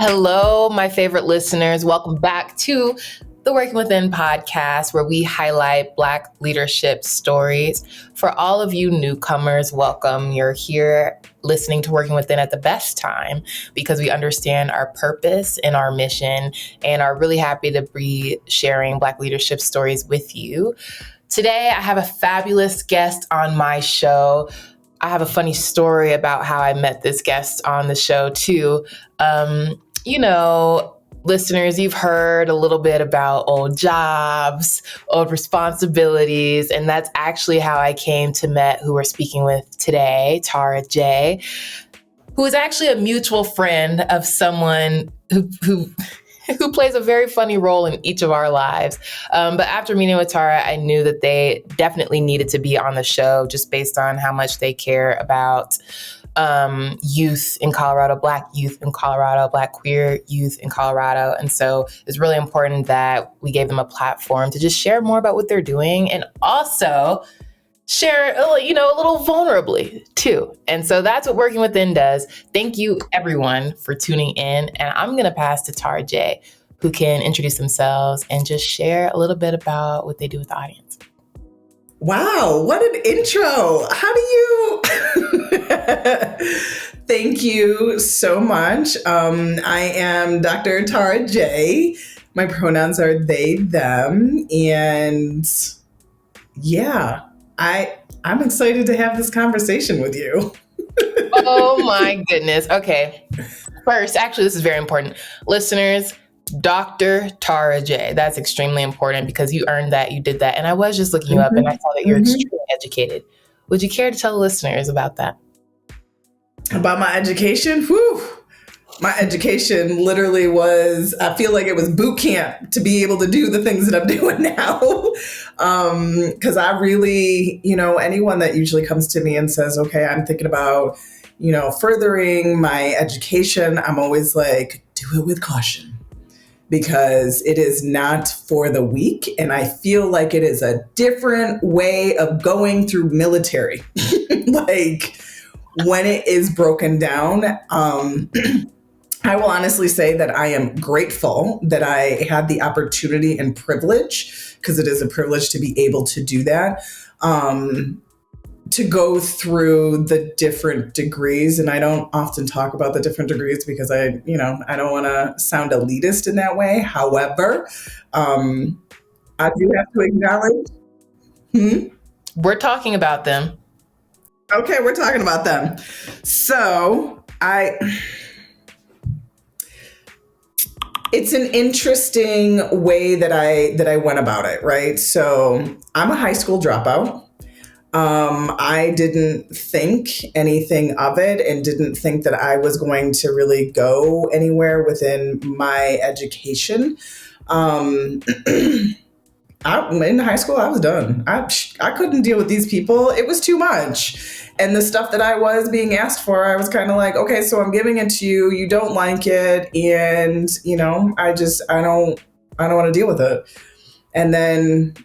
Hello, my favorite listeners. Welcome back to the Working Within podcast, where we highlight Black leadership stories. For all of you newcomers, welcome. You're here listening to Working Within at the best time because we understand our purpose and our mission and are really happy to be sharing Black leadership stories with you. Today, I have a fabulous guest on my show. I have a funny story about how I met this guest on the show, too. Listeners, you've heard a little bit about old jobs, old responsibilities, and that's actually how I came to meet who we're speaking with today, Tara J., who is actually a mutual friend of someone who plays a very funny role in each of our lives. But after meeting with Tara, I knew that they definitely needed to be on the show just based on how much they care about youth in Colorado, Black youth in Colorado, Black queer youth in Colorado. And so it's really important that we gave them a platform to just share more about what they're doing and also share, a little vulnerably too. And so that's what Working Within does. Thank you everyone for tuning in. And I'm going to pass to Tara J., who can introduce themselves and just share a little bit about what they do with the audience. Wow, what an intro. How do you... Thank you so much. I am Dr. Tara J. My pronouns are they, them. And yeah, I'm excited to have this conversation with you. Oh my goodness. Okay. First, actually, this is very important. Listeners, Dr. Tara J. That's extremely important because you earned that, you did that. And I was just looking you up and I saw that you're extremely educated. Would you care to tell the listeners about that? About my education? Whew. My education literally was, I feel like it was boot camp to be able to do the things that I'm doing now. Because I really, anyone that usually comes to me and says, okay, I'm thinking about, furthering my education, I'm always like, do it with caution. Because it is not for the weak. And I feel like it is a different way of going through military. Like when it is broken down, I will honestly say that I am grateful that I had the opportunity and privilege, because it is a privilege to be able to do that, to go through the different degrees. And I don't often talk about the different degrees because I don't want to sound elitist in that way. However, I do have to acknowledge. We're talking about them. Okay, we're talking about them. So it's an interesting way that I went about it, right? So I'm a high school dropout. I didn't think anything of it and didn't think that I was going to really go anywhere within my education. In high school, I was done. I couldn't deal with these people. It was too much. And the stuff that I was being asked for, I was kind of like, okay, so I'm giving it to you. You don't like it. And, I don't want to deal with it. And then,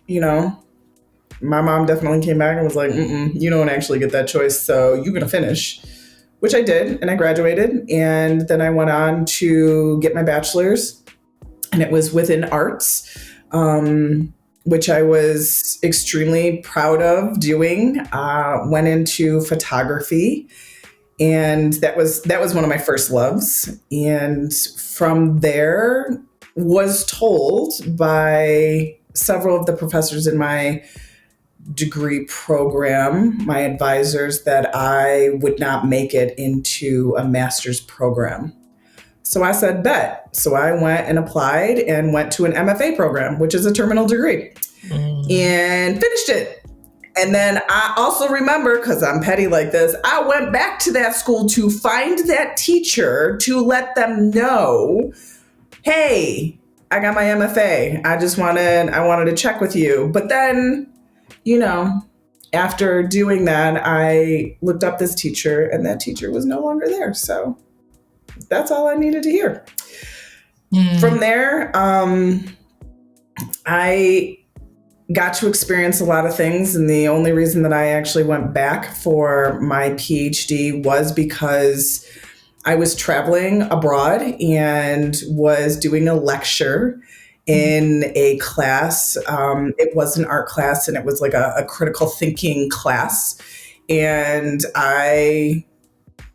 my mom definitely came back and was like, you don't actually get that choice. So you're going to finish, which I did. And I graduated. And then I went on to get my bachelor's, and it was within arts, which I was extremely proud of doing. Went into photography, and that was one of my first loves. And from there was told by several of the professors in my degree program, my advisors, that I would not make it into a master's program. So I said, bet. So I went and applied and went to an MFA program, which is a terminal degree, and finished it. And then I also remember, because I'm petty like this, I went back to that school to find that teacher to let them know, hey, I got my MFA. I wanted to check with you. But then, after doing that, I looked up this teacher, and that teacher was no longer there. So that's all I needed to hear. From there, I got to experience a lot of things. And the only reason that I actually went back for my PhD was because I was traveling abroad and was doing a lecture in a class. It was an art class, and it was like a critical thinking class. And I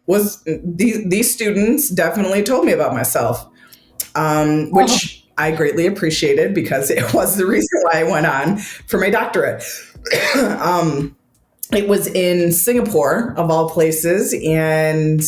was these students definitely told me about myself, which I greatly appreciated because it was the reason why I went on for my doctorate. It was in Singapore, of all places, and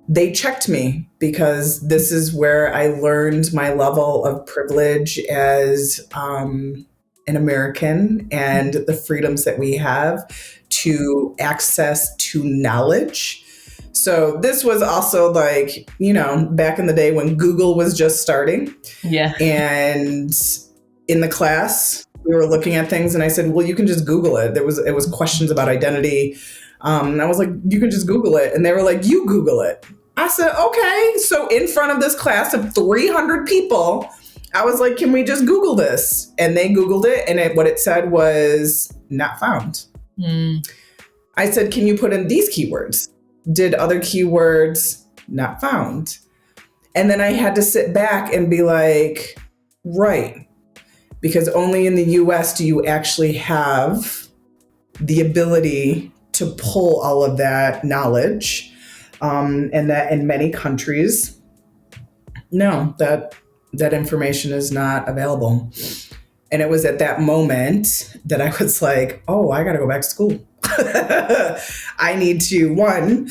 they checked me because this is where I learned my level of privilege as an American and the freedoms that we have to access to knowledge. So this was also like, back in the day when Google was just starting. Yeah. And in the class, we were looking at things and I said, well, you can just Google it. It was questions about identity. And I was like, you can just Google it. And they were like, you Google it. I said, okay. So in front of this class of 300 people, I was like, can we just Google this? And they Googled it. And what it said was not found. I said, can you put in these keywords? Did other keywords not found? And then I had to sit back and be like, right. Because only in the US do you actually have the ability to pull all of that knowledge. And that in many countries, no, that information is not available. And it was at that moment that I was like, oh, I got to go back to school. I need to, one,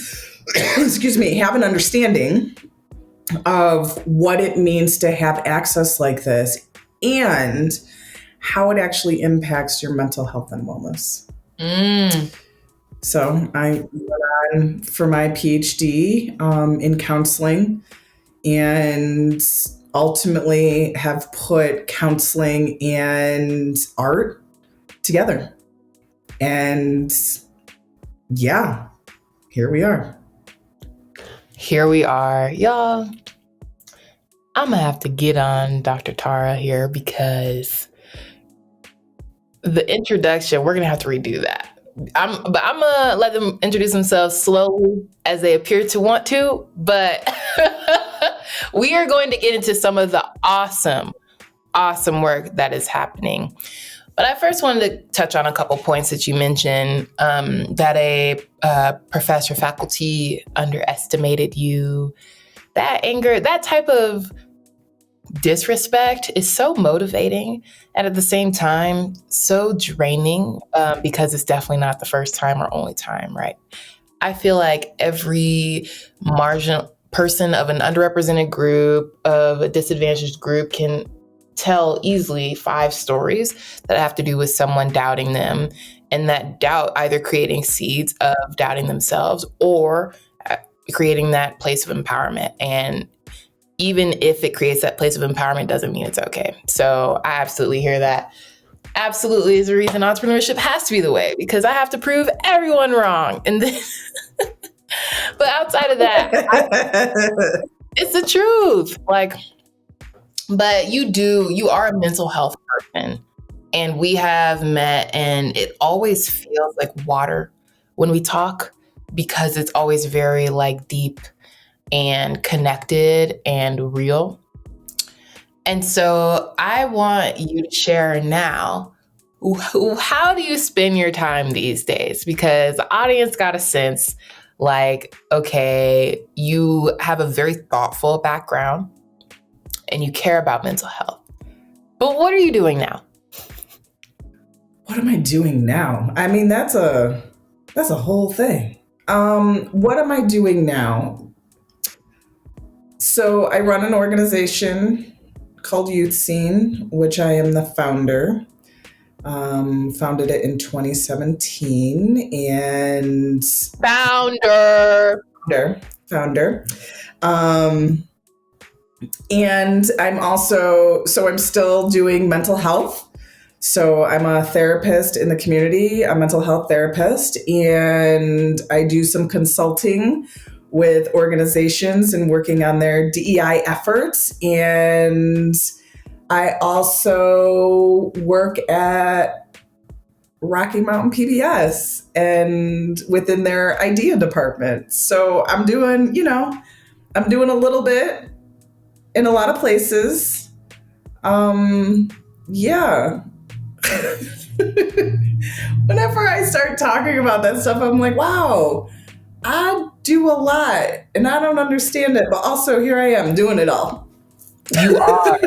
have an understanding of what it means to have access like this and how it actually impacts your mental health and wellness. So I went on for my PhD in counseling and ultimately have put counseling and art together. And yeah, here we are. Here we are. Y'all, I'm going to have to get on Dr. Tara here because the introduction, we're going to have to redo that. I'm going to let them introduce themselves slowly as they appear to want to, but we are going to get into some of the awesome work that is happening. But I first wanted to touch on a couple points that you mentioned, that a professor, faculty underestimated you. That anger, that type of disrespect is so motivating and at the same time so draining, because it's definitely not the first time or only time, right? I feel like every marginal person of an underrepresented group, of a disadvantaged group, can tell easily 5 stories that have to do with someone doubting them, and that doubt either creating seeds of doubting themselves or creating that place of empowerment. And even if it creates that place of empowerment, doesn't mean it's okay. So I absolutely hear that. Absolutely is the reason entrepreneurship has to be the way, because I have to prove everyone wrong. And then, but outside of that, it's the truth. But you are a mental health person, and we have met, and it always feels like water when we talk, because it's always very deep and connected and real. And so I want you to share now, how do you spend your time these days? Because the audience got a sense okay, you have a very thoughtful background and you care about mental health. But what are you doing now? What am I doing now? I mean, that's a whole thing. What am I doing now? So I run an organization called Youth Scene, which I am the founder. Founded it in 2017 and founder. And I'm still doing mental health. So I'm a therapist in the community, a mental health therapist, and I do some consulting with organizations and working on their DEI efforts. And I also work at Rocky Mountain PBS and within their idea department. So I'm doing, I'm doing a little bit in a lot of places. Yeah. Whenever I start talking about that stuff, I'm like, wow, I do a lot and I don't understand it. But also, here I am doing it all. You are.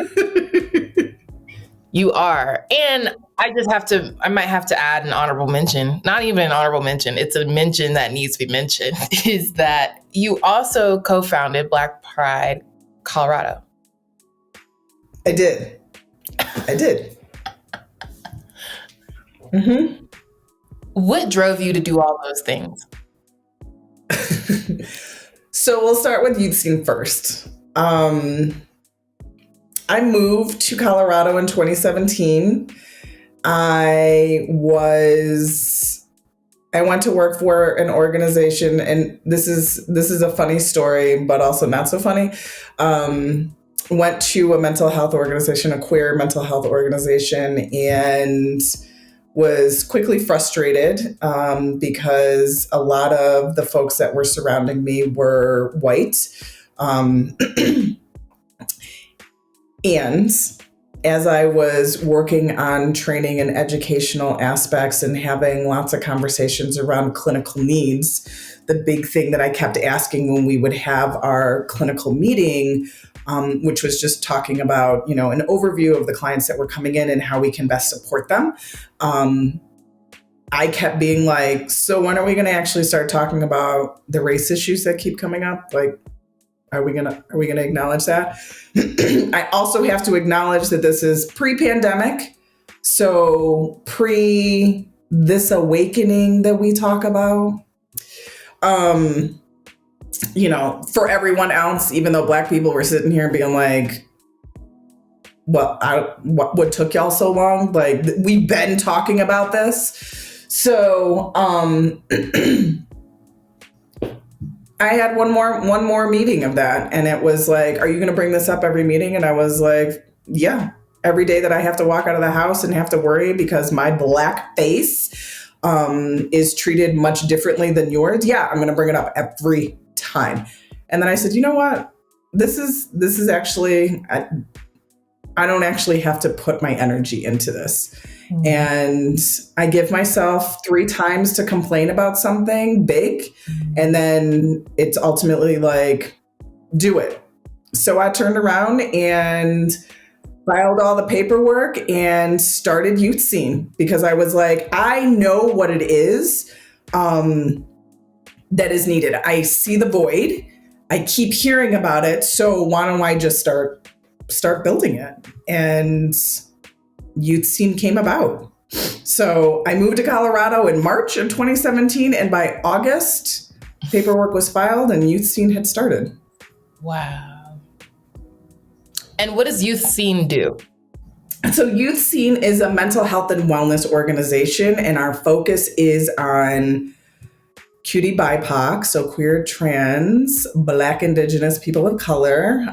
You are. And I might have to add an honorable mention, not even an honorable mention, it's a mention that needs to be mentioned, is that you also co-founded Black Pride Colorado. I did. Mm-hmm. What drove you to do all those things? So we'll start with youth scene first. I moved to Colorado in 2017. I went to work for an organization, and this is a funny story, but also not so funny. Went to a mental health organization, a queer mental health organization, and was quickly frustrated because a lot of the folks that were surrounding me were white. And as I was working on training and educational aspects and having lots of conversations around clinical needs, the big thing that I kept asking when we would have our clinical meeting, which was just talking about, an overview of the clients that were coming in and how we can best support them. I kept being like, so when are we going to actually start talking about the race issues that keep coming up? Like, are we gonna acknowledge that? I also have to acknowledge that this is pre-pandemic, so pre this awakening that we talk about. For everyone else, even though Black people were sitting here being like, what took y'all so long? Like, we've been talking about this. So I had one more meeting of that, and it was like, are you going to bring this up every meeting? And I was like, yeah, every day that I have to walk out of the house and have to worry because my Black face is treated much differently than yours. Yeah, I'm going to bring it up every time. And then I said, you know what? This is actually, I don't actually have to put my energy into this. Mm-hmm. And I give myself 3 times to complain about something big. And then it's ultimately like, do it. So I turned around and filed all the paperwork and started Youth Scene because I was like, I know what it is that is needed. I see the void. I keep hearing about it. So why don't I just start building it? And Youth Scene came about. So I moved to Colorado in March of 2017, and by August, paperwork was filed and Youth Scene had started. Wow. And what does Youth Scene do? So Youth Scene is a mental health and wellness organization, and our focus is on QT BIPOC, so queer, trans, Black, Indigenous, people of color.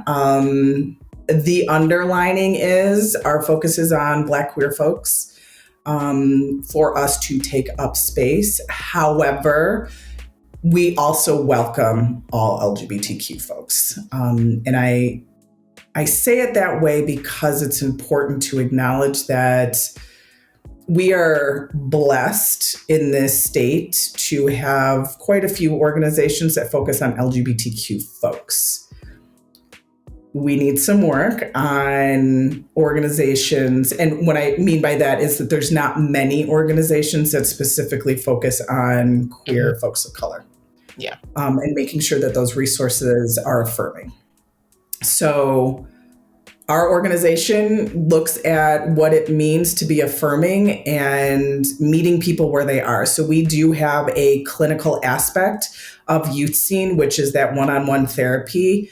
The underlining is our focus is on Black queer folks for us to take up space. However, we also welcome all LGBTQ folks. And I say it that way because it's important to acknowledge that we are blessed in this state to have quite a few organizations that focus on LGBTQ folks. We need some work on organizations. And what I mean by that is that there's not many organizations that specifically focus on queer folks of color. Yeah. And making sure that those resources are affirming. So our organization looks at what it means to be affirming and meeting people where they are. So we do have a clinical aspect of Youth Scene, which is that one-on-one therapy,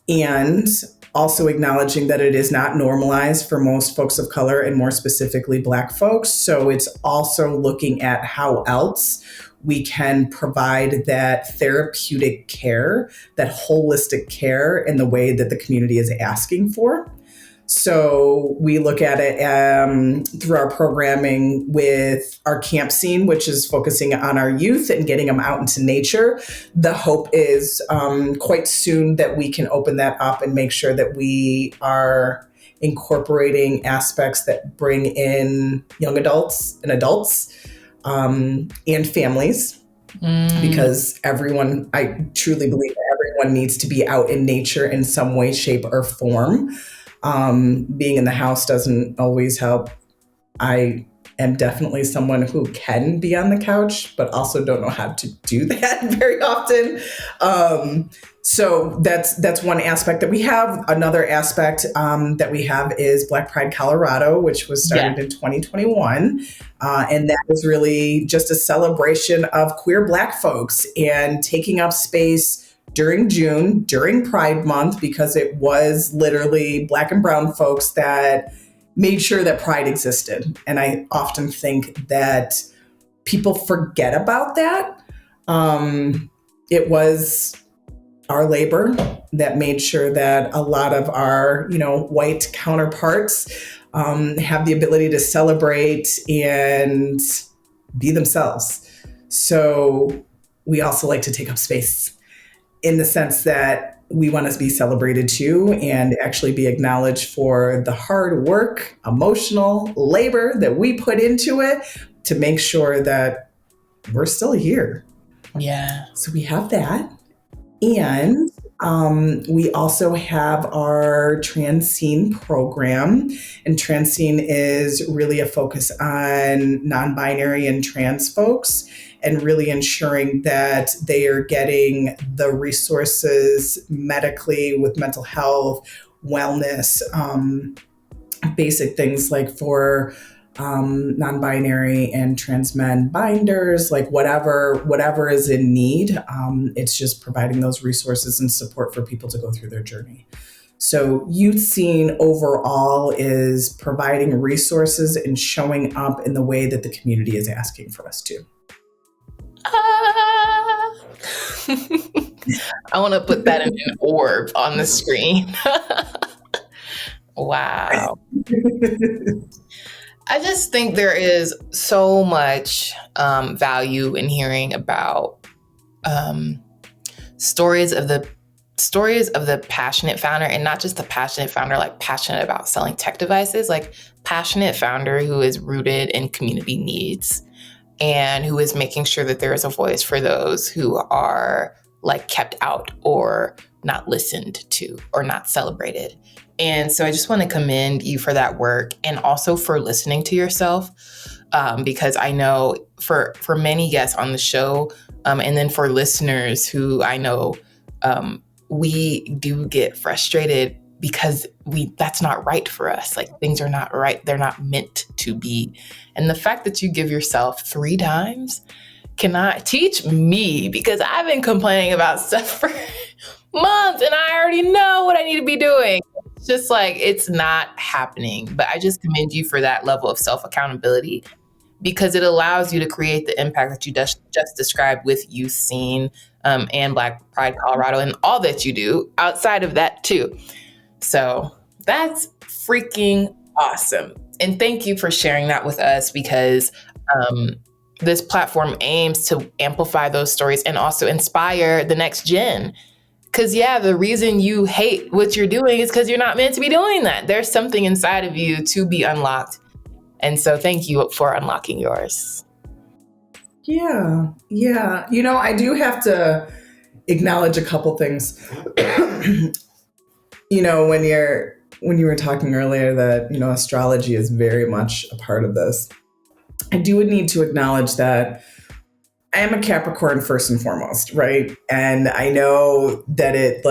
and also acknowledging that it is not normalized for most folks of color and more specifically Black folks. So it's also looking at how else we can provide that therapeutic care, that holistic care in the way that the community is asking for. So we look at it through our programming with our camp scene, which is focusing on our youth and getting them out into nature. The hope is quite soon that we can open that up and make sure that we are incorporating aspects that bring in young adults and adults and families. Because I truly believe that everyone needs to be out in nature in some way, shape, or form. Being in the house doesn't always help. I am definitely someone who can be on the couch, but also don't know how to do that very often. So that's one aspect that we have. Another aspect that we have is Black Pride Colorado, which was started in 2021. And that was really just a celebration of queer Black folks and taking up space during June, during Pride Month, because it was literally Black and brown folks that made sure that Pride existed. And I often think that people forget about that. It was our labor that made sure that a lot of our, white counterparts have the ability to celebrate and be themselves. So we also like to take up space in the sense that we want to be celebrated too and actually be acknowledged for the hard work, emotional labor that we put into it to make sure that we're still here. Yeah. So we have that. And we also have our trans scene program. And trans scene is really a focus on non-binary and trans folks and really ensuring that they are getting the resources medically with mental health, wellness, basic things like for non-binary and trans men binders, like whatever is in need. It's just providing those resources and support for people to go through their journey. So Youth Scene overall is providing resources and showing up in the way that the community is asking for us to. I want to put that in an orb on the screen. Wow. I just think there is so much value in hearing about stories of the passionate founder, and not just the passionate founder, like passionate about selling tech devices, like passionate founder who is rooted in community needs and who is making sure that there is a voice for those who are like kept out or not listened to or not celebrated. And so I just want to commend you for that work and also for listening to yourself, because I know for many guests on the show, and then for listeners who I know, we do get frustrated because that's not right for us. Like things are not right. They're not meant to be. And the fact that you give yourself 3 times cannot teach me, because I've been complaining about stuff for months and I already know what I need to be doing. It's just like, it's not happening. But I just commend you for that level of self-accountability, because it allows you to create the impact that you just described with Youth Scene and Black Pride Colorado and all that you do outside of that too. So that's freaking awesome. And thank you for sharing that with us, because this platform aims to amplify those stories and also inspire the next gen. Because the reason you hate what you're doing is because you're not meant to be doing that. There's something inside of you to be unlocked. And so thank you for unlocking yours. Yeah. I do have to acknowledge a couple things. When you were talking earlier that, astrology is very much a part of this, I do need to acknowledge that I am a Capricorn first and foremost, right? And I know that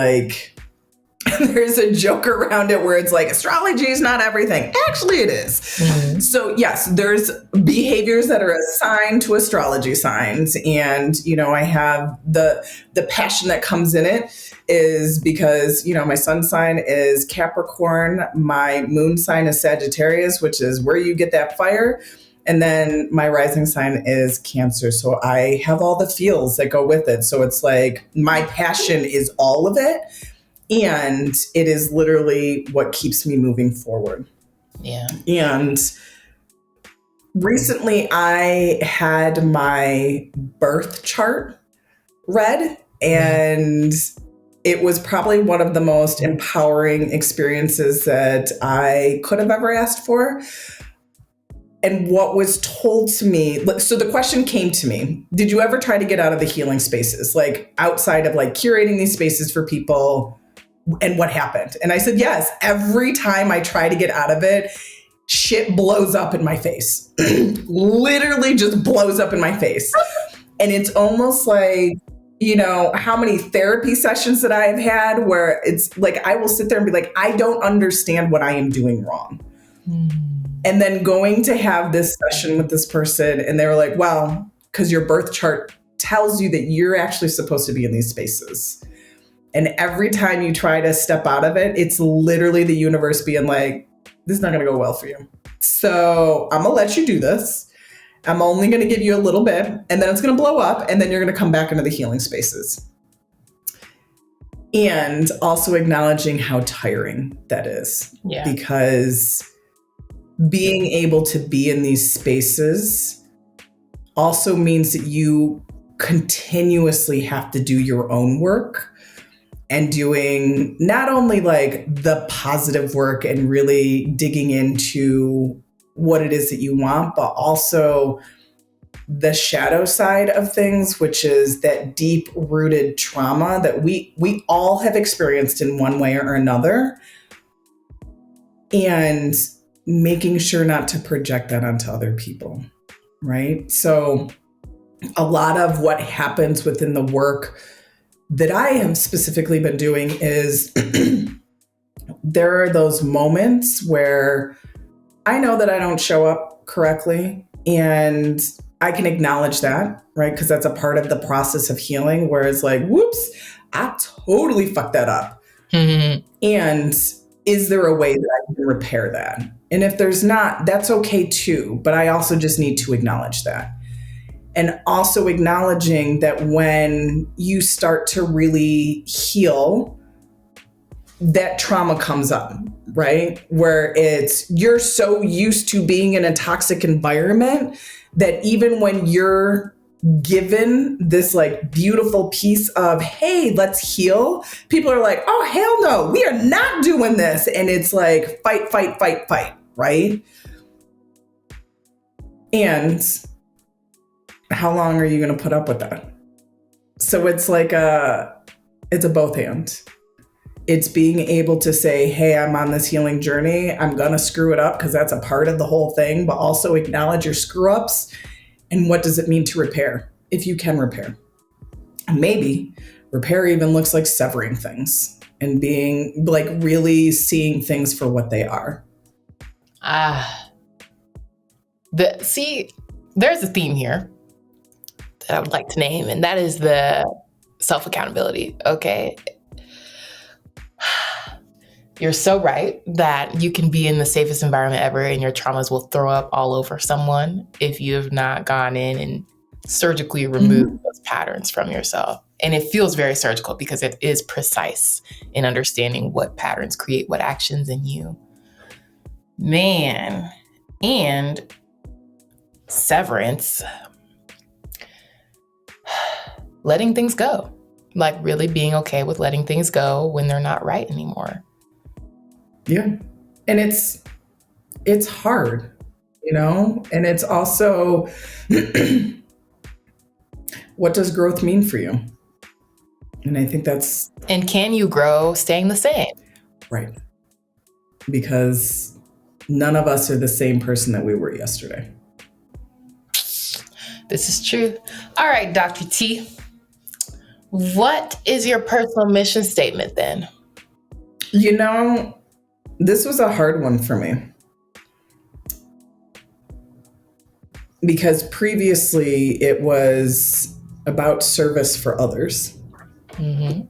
there's a joke around it where it's like, astrology is not everything. Actually, it is. Mm-hmm. So yes, there's behaviors that are assigned to astrology signs. And, I have the passion that comes in it is because, my sun sign is Capricorn. My moon sign is Sagittarius, which is where you get that fire. And then my rising sign is Cancer. So I have all the feels that go with it. So it's like my passion is all of it. And it is literally what keeps me moving forward. Yeah. And recently I had my birth chart read, and it was probably one of the most empowering experiences that I could have ever asked for. And what was told to me, so the question came to me, did you ever try to get out of the healing spaces, like outside of like curating these spaces for people, and what happened? And I said, yes, every time I try to get out of it, shit blows up in my face. Literally just blows up in my face. And it's almost like, you know, how many therapy sessions that I've had where it's like, I will sit there and be like, I don't understand what I am doing wrong. And then going to have this session with this person, and they were like, well, because your birth chart tells you that you're actually supposed to be in these spaces. And every time you try to step out of it, it's literally the universe being like, this is not going to go well for you. So I'm going to let you do this. I'm only going to give you a little bit, and then it's going to blow up, and then you're going to come back into the healing spaces. And also acknowledging how tiring that is. Yeah. Because being able to be in these spaces also means that you continuously have to do your own work, and doing not only like the positive work and really digging into what it is that you want, but also the shadow side of things, which is that deep rooted trauma that we all have experienced in one way or another, and making sure not to project that onto other people, right? So a lot of what happens within the work that I have specifically been doing is there are those moments where I know that I don't show up correctly, and I can acknowledge that, right? Because that's a part of the process of healing, where it's like, whoops, I totally fucked that up. Mm-hmm. And is there a way that I can repair that? And if there's not, that's okay too. But I also just need to acknowledge that. And also acknowledging that when you start to really heal, that trauma comes up, right? Where it's, you're so used to being in a toxic environment that even when you're given this like beautiful piece of, hey, let's heal, people are like, oh, hell no, we are not doing this. And it's like, fight, fight, fight, fight, right? And how long are you going to put up with that? So it's like it's a both and. It's being able to say, hey, I'm on this healing journey. I'm going to screw it up because that's a part of the whole thing, but also acknowledge your screw ups. And what does it mean to repair, if you can repair? And maybe repair even looks like severing things and being like really seeing things for what they are. There's a theme here that I would like to name, and that is the self-accountability. Okay. You're so right that you can be in the safest environment ever and your traumas will throw up all over someone if you have not gone in and surgically removed those patterns from yourself. And it feels very surgical because it is precise in understanding what patterns create what actions in you. Man, and severance, letting things go, like really being okay with letting things go when they're not right anymore. Yeah. And it's hard, you know, and it's also, what does growth mean for you? And I think that's... And can you grow staying the same? Right. Because none of us are the same person that we were yesterday. This is true. All right, Dr. T, what is your personal mission statement then? You know, this was a hard one for me. Because previously it was about service for others. Mm-hmm.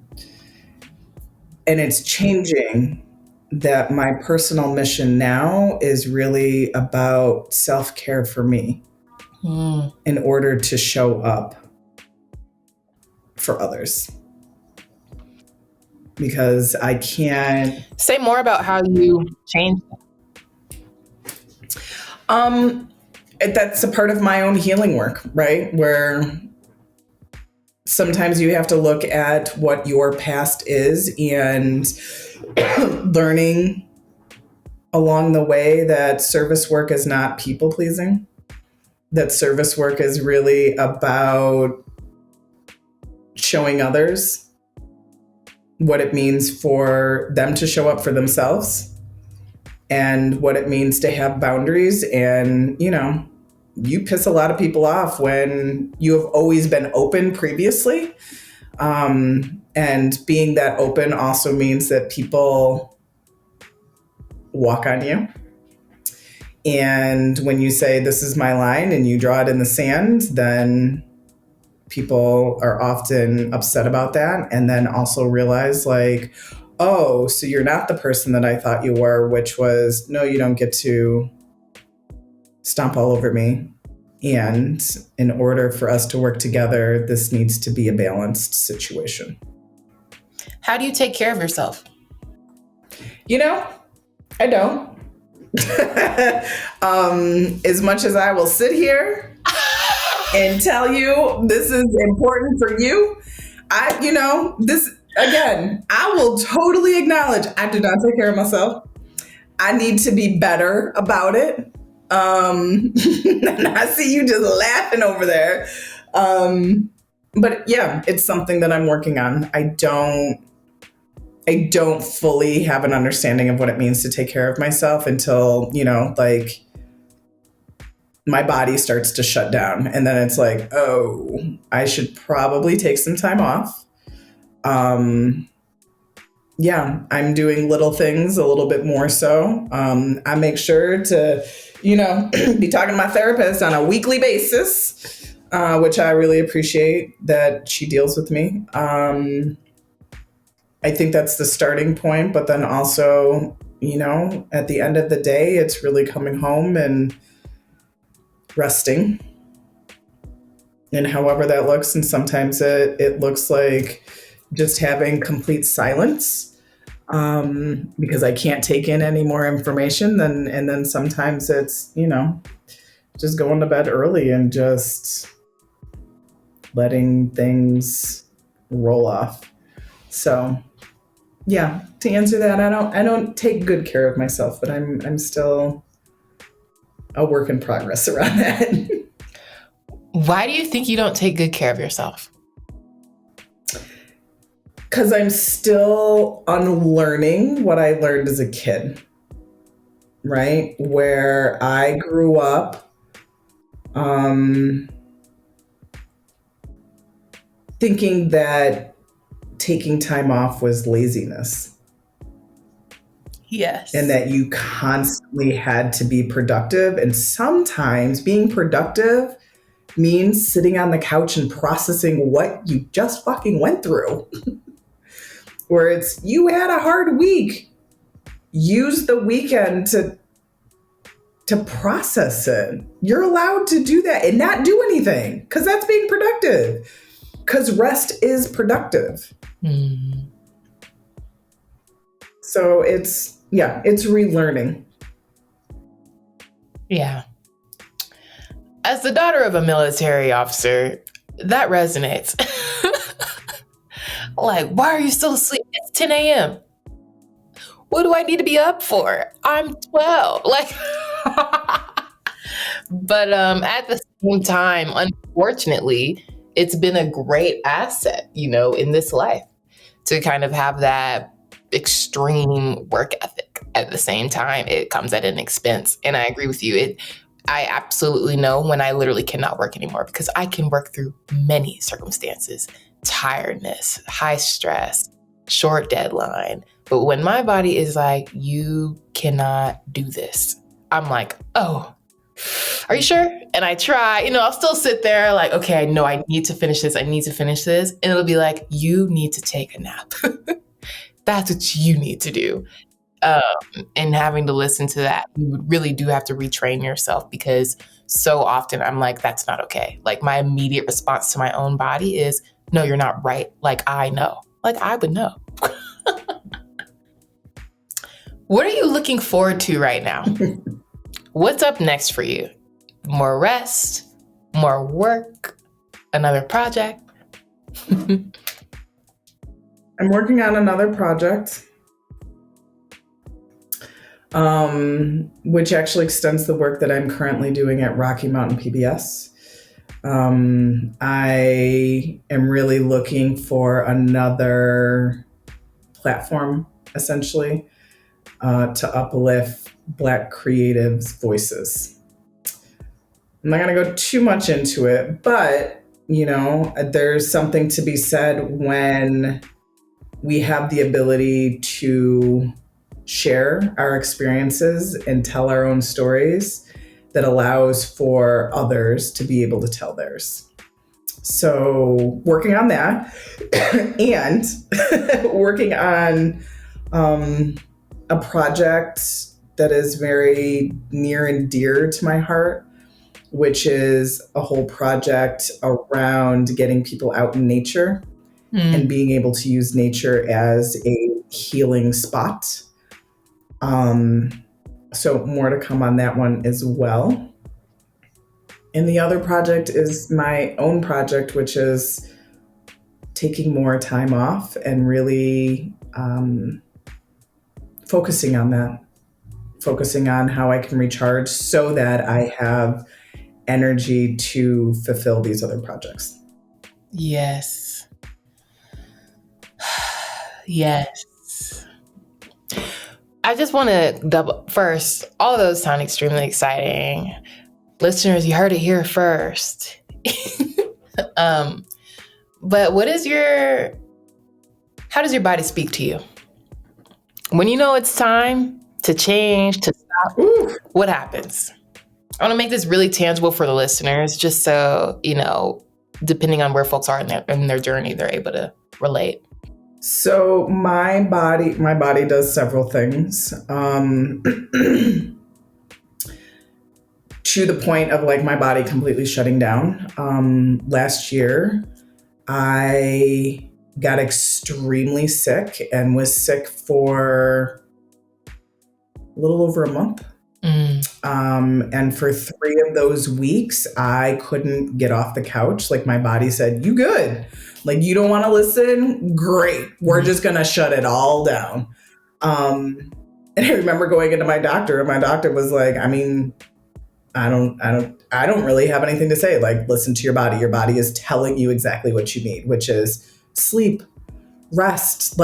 And it's changing that my personal mission now is really about self-care for me in order to show up for others. because I can't. Say more about how you changed. That's a part of my own healing work, right? Where sometimes you have to look at what your past is and learning along the way that service work is not people pleasing, that service work is really about showing others what it means for them to show up for themselves and what it means to have boundaries. And, you piss a lot of people off when you have always been open previously. And being that open also means that people walk on you. And when you say, this is my line, and you draw it in the sand, then people are often upset about that. And then also realize like, oh, so you're not the person that I thought you were, which was, no, you don't get to stomp all over me. And in order for us to work together, this needs to be a balanced situation. How do you take care of yourself? I don't. As much as I will sit here and tell you this is important for you, this again, I will totally acknowledge I do not take care of myself. I need to be better about it. And I see you just laughing over there. But yeah, it's something that I'm working on. I don't fully have an understanding of what it means to take care of myself until, like my body starts to shut down. And then it's like, oh, I should probably take some time off. Yeah, I'm doing little things a little bit more so. I make sure to, be talking to my therapist on a weekly basis, which I really appreciate that she deals with me. I think that's the starting point, but then also, at the end of the day, it's really coming home and resting. And however that looks, and sometimes it looks like just having complete silence. Because I can't take in any more information, and then sometimes it's, just going to bed early and just letting things roll off. So yeah, to answer that, I don't take good care of myself, but I'm still a work in progress around that. Why do you think you don't take good care of yourself? Because I'm still unlearning what I learned as a kid, right? Where I grew up thinking that taking time off was laziness. Yes. And that you constantly had to be productive. And sometimes being productive means sitting on the couch and processing what you just fucking went through. Where it's, you had a hard week. Use the weekend to process it. You're allowed to do that and not do anything, because that's being productive. Because rest is productive. Mm. So it's relearning. Yeah. As the daughter of a military officer, that resonates. Like, why are you still asleep? It's 10 a.m. What do I need to be up for? I'm 12. Like, but at the same time, unfortunately, it's been a great asset, in this life to kind of have that extreme work ethic. At the same time, it comes at an expense. And I agree with you. I absolutely know when I literally cannot work anymore, because I can work through many circumstances. Tiredness, high stress, short deadline. But when my body is like, you cannot do this, I'm like, oh, are you sure? And I try, I'll still sit there like, okay, I know I need to finish this. And it'll be like, you need to take a nap. That's what you need to do. And having to listen to that, you really do have to retrain yourself, because so often I'm like, that's not okay. Like, my immediate response to my own body is, no, you're not right. Like, I know. Like, I would know. What are you looking forward to right now? What's up next for you? More rest, more work, another project? I'm working on another project, which actually extends the work that I'm currently doing at Rocky Mountain PBS. I am really looking for another platform, essentially, to uplift Black creatives' voices. I'm not going to go too much into it, but, there's something to be said when we have the ability to share our experiences and tell our own stories that allows for others to be able to tell theirs. So working on that and working on a project that is very near and dear to my heart, which is a whole project around getting people out in nature and being able to use nature as a healing spot. So more to come on that one as well. And the other project is my own project, which is taking more time off and really focusing on that, focusing on how I can recharge so that I have energy to fulfill these other projects. Yes. Yes. I just want to double first, all of those sound extremely exciting. Listeners, you heard it here first. But how does your body speak to you? When you know it's time to change, to stop, what happens? I want to make this really tangible for the listeners, just so, depending on where folks are in their journey, they're able to relate. So my body does several things. To the point of my body completely shutting down. Last year, I got extremely sick and was sick for a little over a month. And for 3 of those weeks, I couldn't get off the couch. My body said, "You good? You don't want to listen? Great. We're just going to shut it all down." And I remember going into my doctor, and my doctor was like, I don't really have anything to say. Listen to your body. Your body is telling you exactly what you need, which is sleep, rest.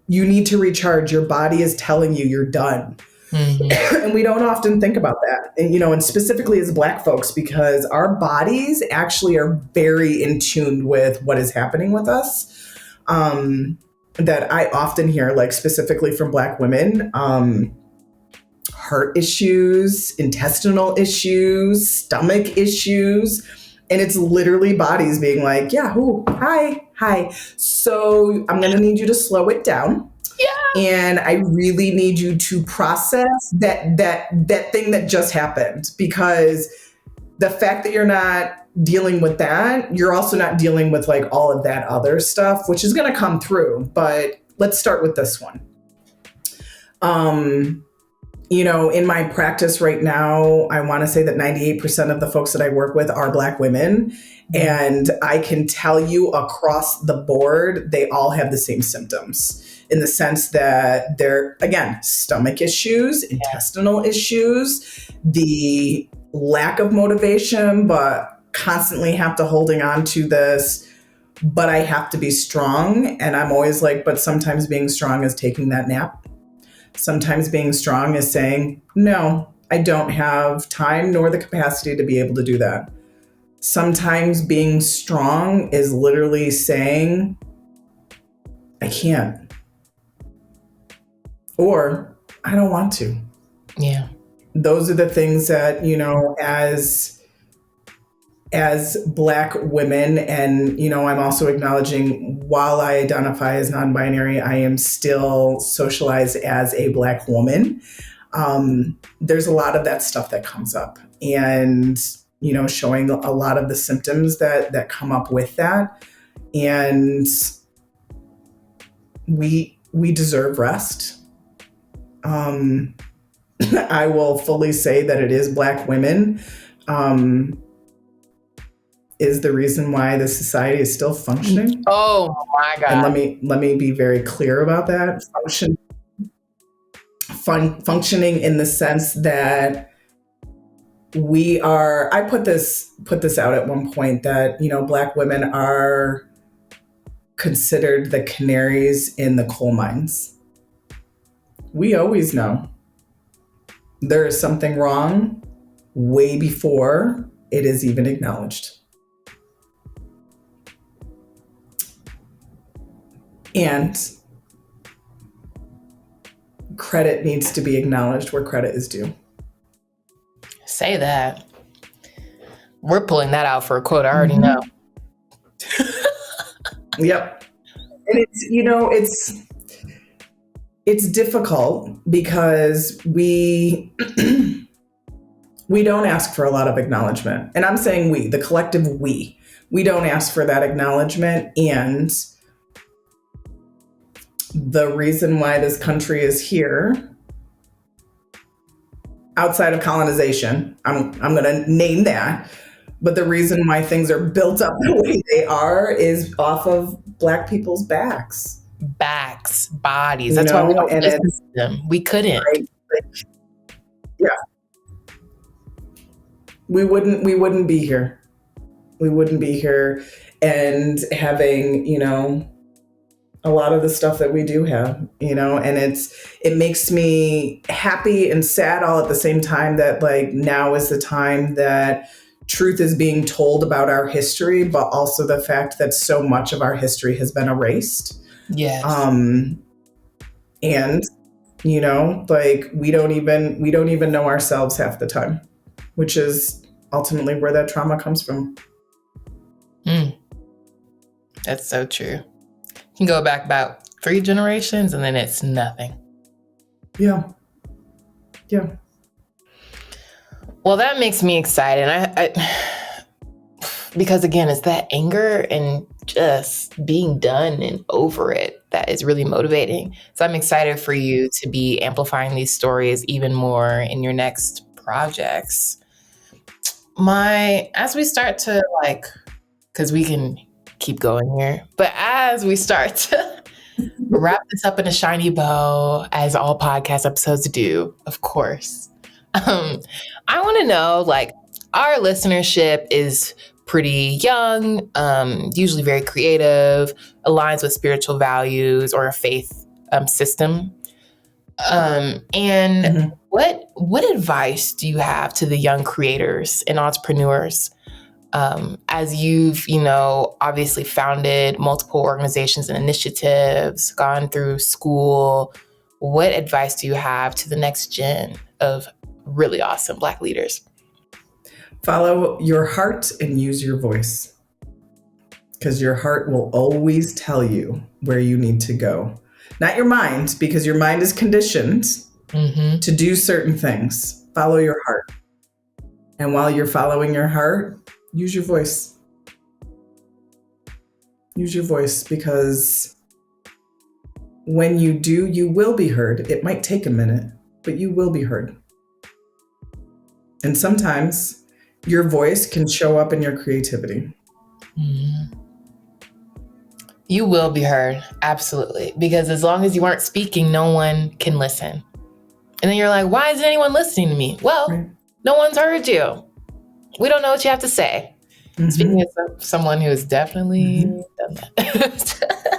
You need to recharge. Your body is telling you you're done. And we don't often think about that. And specifically as Black folks, because our bodies actually are very in tune with what is happening with us. That I often hear, specifically from Black women, heart issues, intestinal issues, stomach issues. And it's literally bodies being like, yeah, hi. So I'm going to need you to slow it down. Yeah. And I really need you to process that thing that just happened, because the fact that you're not dealing with that, you're also not dealing with all of that other stuff, which is going to come through. But let's start with this one. In my practice right now, I want to say that 98% of the folks that I work with are Black women. And I can tell you across the board, they all have the same symptoms, in the sense that they're, again, stomach issues, intestinal issues, the lack of motivation, but constantly have to holding on to this, but I have to be strong. And I'm always but sometimes being strong is taking that nap. Sometimes being strong is saying, no, I don't have time nor the capacity to be able to do that. Sometimes being strong is literally saying, I can't. Or I don't want to. Yeah. Those are the things that, as Black women, and, I'm also acknowledging, while I identify as non-binary, I am still socialized as a Black woman. There's a lot of that stuff that comes up, and, showing a lot of the symptoms that come up with that. And we deserve rest. I will fully say that it is Black women is the reason why the society is still functioning. Oh my God. And let me be very clear about that. Functioning in the sense that we are. I put this out at one point that Black women are considered the canaries in the coal mines. We always know there is something wrong way before it is even acknowledged. And credit needs to be acknowledged where credit is due. Say that. We're pulling that out for a quote. I already know. Yep. And it's difficult because we don't ask for a lot of acknowledgement. And I'm saying we, the collective we don't ask for that acknowledgement. And the reason why this country is here, outside of colonization, I'm going to name that, but the reason why things are built up the way they are is off of Black people's backs. Bodies. That's why we don't listen to them. We couldn't. Right? Yeah. We wouldn't be here. We wouldn't be here and having, a lot of the stuff that we do have, and it makes me happy and sad all at the same time that now is the time that truth is being told about our history, but also the fact that so much of our history has been erased. Yes. And we don't even know ourselves half the time, which is ultimately where that trauma comes from. That's so true. You can go back about 3 generations and then it's nothing. Yeah. Well, that makes me excited. Because again, it's that anger and just being done and over it that is really motivating. So I'm excited for you to be amplifying these stories even more in your next projects. As we start to because we can keep going here, but as we start to wrap this up in a shiny bow, as all podcast episodes do, of course, I want to know, our listenership is pretty young, usually very creative, aligns with spiritual values or a faith system. And what advice do you have to the young creators and entrepreneurs? As you've, obviously founded multiple organizations and initiatives, gone through school, what advice do you have to the next gen of really awesome Black leaders? Follow your heart and use your voice, because your heart will always tell you where you need to go. Not your mind, because your mind is conditioned to do certain things. Follow your heart. And while you're following your heart, use your voice. Use your voice, because when you do, you will be heard. It might take a minute, but you will be heard. And sometimes your voice can show up in your creativity. You will be heard. Absolutely. Because as long as you aren't speaking, no one can listen. And then you're like, why isn't anyone listening to me? Well, no one's heard you. We don't know what you have to say. Speaking of someone who has definitely done that.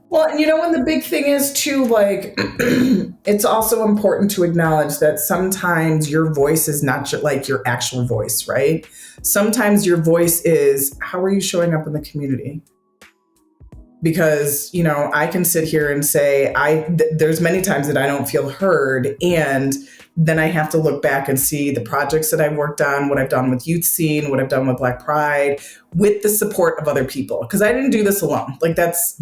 Well, and the big thing is too, it's also important to acknowledge that sometimes your voice is not your actual voice, right? Sometimes your voice is, how are you showing up in the community? Because, I can sit here and say, there's many times that I don't feel heard, and then I have to look back and see the projects that I've worked on, what I've done with Youth Scene, what I've done with Black Pride, with the support of other people. Because I didn't do this alone.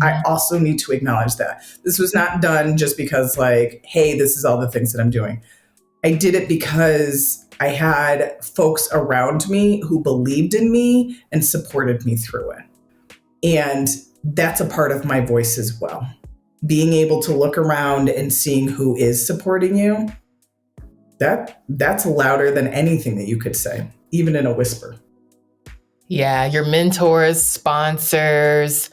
I also need to acknowledge that. This was not done just because hey, this is all the things that I'm doing. I did it because I had folks around me who believed in me and supported me through it. And that's a part of my voice as well. being able to look around and seeing who is supporting you, that's louder than anything that you could say, even in a whisper. Yeah, your mentors, sponsors,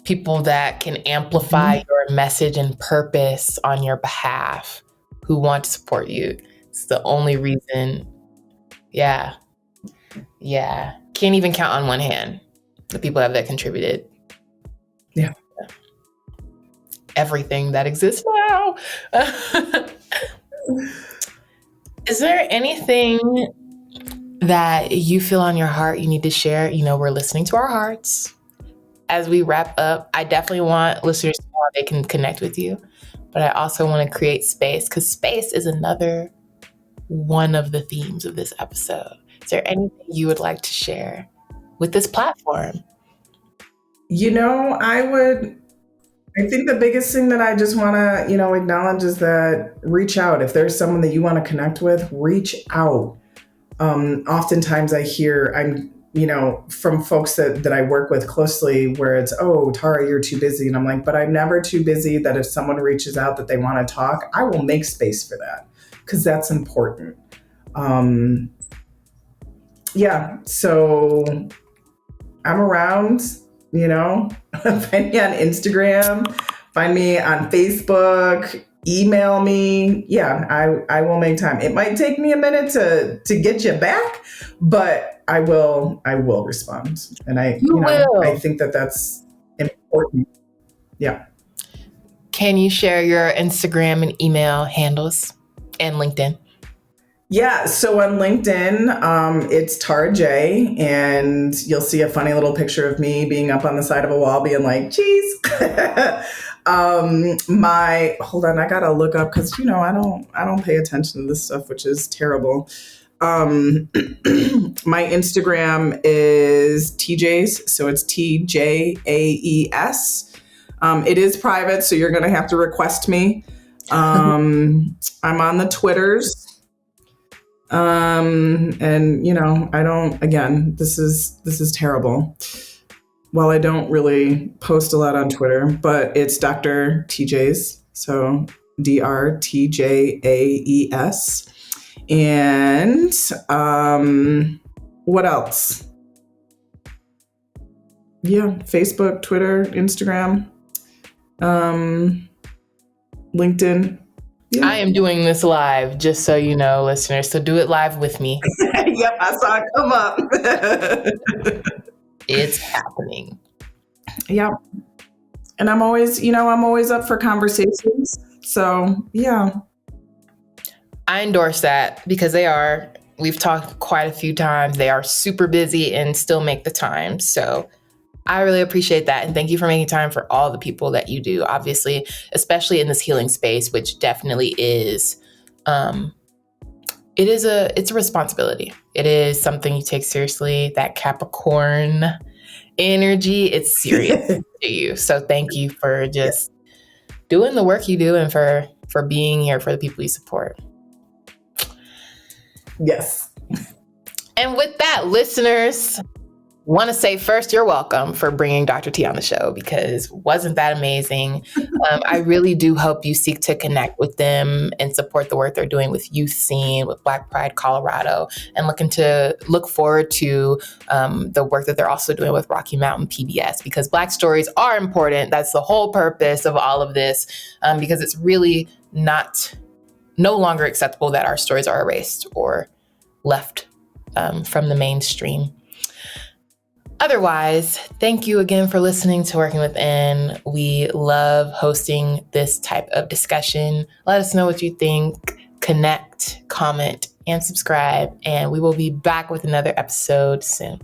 people that can amplify your message and purpose on your behalf, who want to support you. It's the only reason. Yeah. Yeah. Can't even count on one hand the people that contributed. Yeah. Everything that exists now. Is there anything that you feel on your heart you need to share? You know, we're listening to our hearts. As we wrap up, I definitely want listeners to know how they can connect with you, but I also want to create space, because space is another one of the themes of this episode. Is there anything you would like to share with this platform? You know, I think the biggest thing that I just want to, acknowledge is that reach out. If there's someone that you want to connect with, reach out. Oftentimes I hear, from folks that I work with closely, where it's, oh, Tara, you're too busy. And I'm like, but I'm never too busy that if someone reaches out that they want to talk, I will make space for that, because that's important. So I'm around, find me on Instagram, find me on Facebook, email me. Yeah, I will make time. It might take me a minute to get you back, but I will respond. And I think that that's important. Yeah. Can you share your Instagram and email handles and LinkedIn? Yeah, so on LinkedIn, it's Tara J, and you'll see a funny little picture of me being up on the side of a wall being like, geez. Hold on, I gotta look up, because I don't pay attention to this stuff, which is terrible. My Instagram is TJ's, so it's TJAES. It is private, so you're gonna have to request me. I'm on the Twitters. This is terrible. Well, I don't really post a lot on Twitter, but it's Dr. TJ's. So DRTJAES. And, what else? Yeah. Facebook, Twitter, Instagram, LinkedIn. Yeah. I am doing this live, just so you know, listeners. So do it live with me. Yep, I saw it come up. It's happening. Yeah. And I'm always up for conversations. So, yeah. I endorse that, because they are. We've talked quite a few times. They are super busy and still make the time. So I really appreciate that. And thank you for making time for all the people that you do, obviously, especially in this healing space, which definitely is, it's a responsibility. It is something you take seriously. That Capricorn energy, it's serious to you. So thank you for just doing the work you do, and for being here for the people you support. Yes. And with that, listeners, want to say first, you're welcome for bringing Dr. T on the show, because wasn't that amazing? I really do hope you seek to connect with them and support the work they're doing with Youth Scene, with Black Pride Colorado, and look forward to the work that they're also doing with Rocky Mountain PBS, because Black stories are important. That's the whole purpose of all of this, because it's really no longer acceptable that our stories are erased or left from the mainstream. Otherwise, thank you again for listening to Working Within. We love hosting this type of discussion. Let us know what you think. Connect, comment, and subscribe. And we will be back with another episode soon.